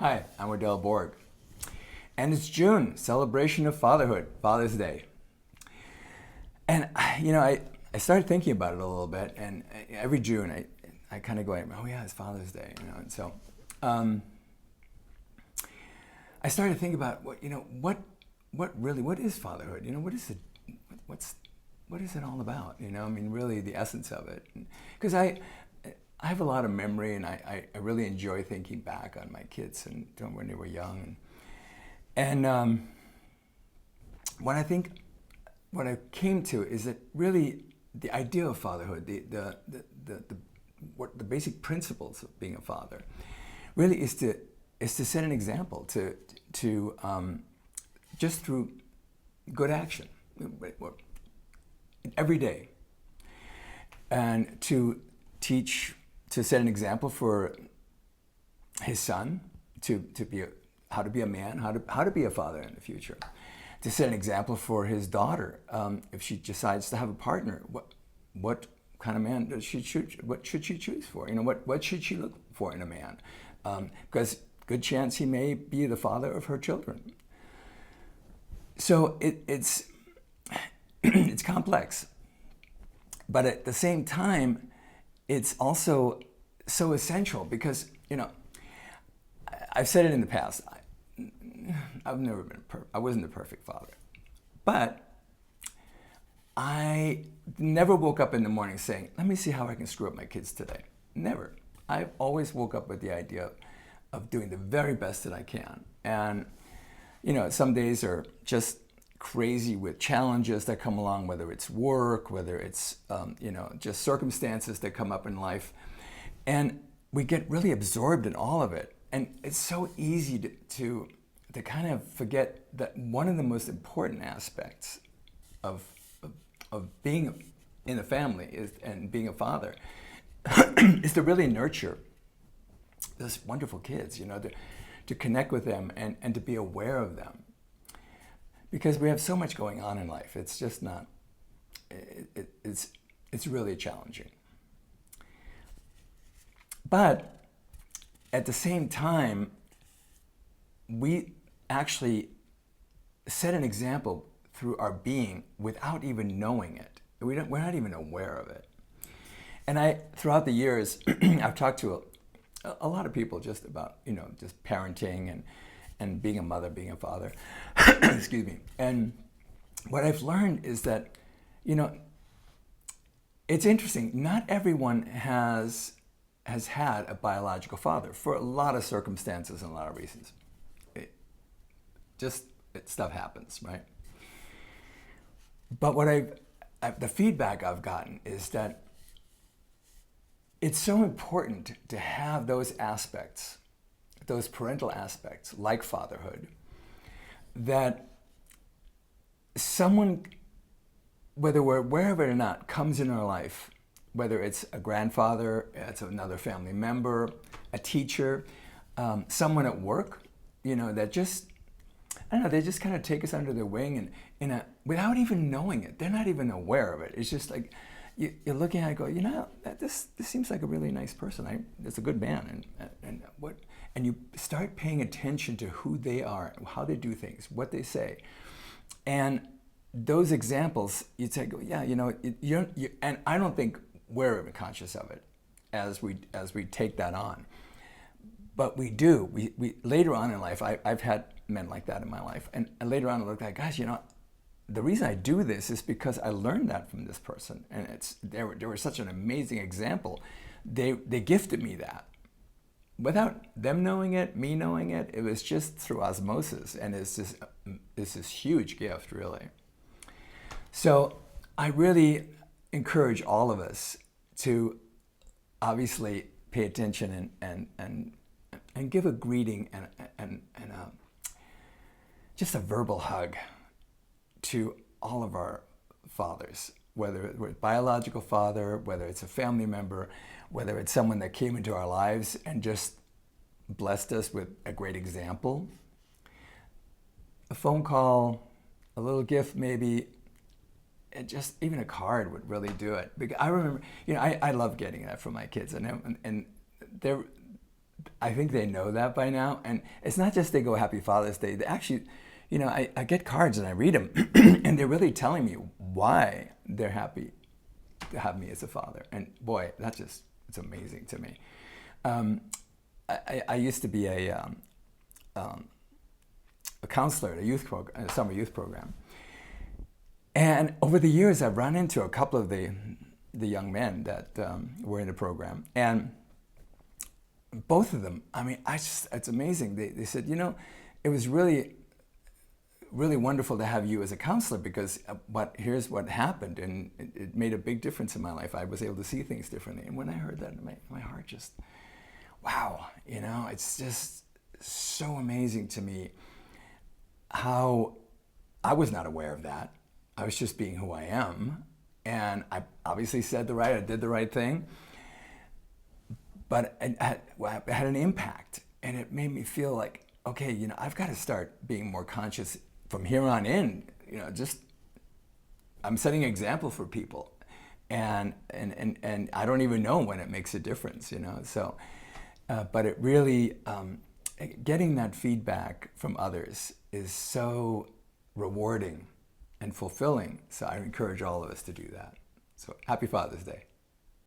Hi, I'm Odell Borg. And it's June, celebration of fatherhood, Father's Day. And, I started thinking about it a little bit, and every June I kind of go, oh yeah, it's Father's Day, and so I started thinking about what is fatherhood? What is it all about? Really the essence of it. Because I have a lot of memory, and I really enjoy thinking back on my kids and when they were young. And what I came to is that really the idea of fatherhood, the basic principles of being a father, really is to set an example to just through good action every day, and to set an example for his son how to be a man, how to be a father in the future, to set an example for his daughter if she decides to have a partner. What kind of man does she choose? What should she choose for? What should she look for in a man? Because good chance he may be the father of her children. So it's it's complex, but at the same time, it's also so essential because I've said it in the past. I wasn't a perfect father, but I never woke up in the morning saying, let me see how I can screw up my kids today. Never. I always woke up with the idea of doing the very best that I can. And, some days are just crazy with challenges that come along, whether it's work, whether it's, just circumstances that come up in life. And we get really absorbed in all of it. And it's so easy to kind of forget that one of the most important aspects of being in a family and being a father is to really nurture those wonderful kids, to connect with them and to be aware of them. Because we have so much going on in life. It's just not, it's really challenging. But at the same time, we actually set an example through our being without even knowing it. We're not even aware of it. And throughout the years, I've talked to a lot of people just about, just parenting and being a mother, being a father. Excuse me. And what I've learned is that, it's interesting. Not everyone has had a biological father for a lot of circumstances and a lot of reasons. Stuff happens, right? But the feedback I've gotten is that it's so important to have those aspects, those parental aspects, like fatherhood, that someone, whether we're aware of it or not, comes in our life, whether it's a grandfather, it's another family member, a teacher, someone at work, that just, I don't know, they just kind of take us under their wing and without even knowing it. They're not even aware of it. It's just like, you're looking at it and go, this seems like a really nice person. It's a good man. And you start paying attention to who they are, how they do things, what they say. And those examples, you'd say, and I don't think we're even conscious of it as we take that on. But we do. We later on in life, I've had men like that in my life. And later on I look like, gosh, the reason I do this is because I learned that from this person. And they were such an amazing example. They gifted me that. Without them knowing it, me knowing it, it was just through osmosis. And it's this huge gift, really. So I really encourage all of us to obviously pay attention and give a greeting and just a verbal hug to all of our fathers, whether it's a biological father, whether it's a family member, whether it's someone that came into our lives and just blessed us with a great example. A phone call, a little gift maybe, and just even a card would really do it. Because I remember, I love getting that from my kids, and I think they know that by now. And it's not just they go Happy Father's Day. They actually, I get cards and I read them, and they're really telling me why they're happy to have me as a father. And boy, it's amazing to me. I used to be a counselor at a summer youth program. And over the years, I've run into a couple of the young men that were in the program. And both of them, I mean, it's amazing. They said, it was really, really wonderful to have you as a counselor, because here's what happened, and it made a big difference in my life. I was able to see things differently. And when I heard that, my heart just, wow, it's just so amazing to me how I was not aware of that. I was just being who I am. And I obviously I did the right thing. But it had an impact, and it made me feel like, okay, I've got to start being more conscious from here on in. I'm setting an example for people, and I don't even know when it makes a difference, So, but it really, getting that feedback from others is so rewarding and fulfilling. So I encourage all of us to do that. So happy Father's Day.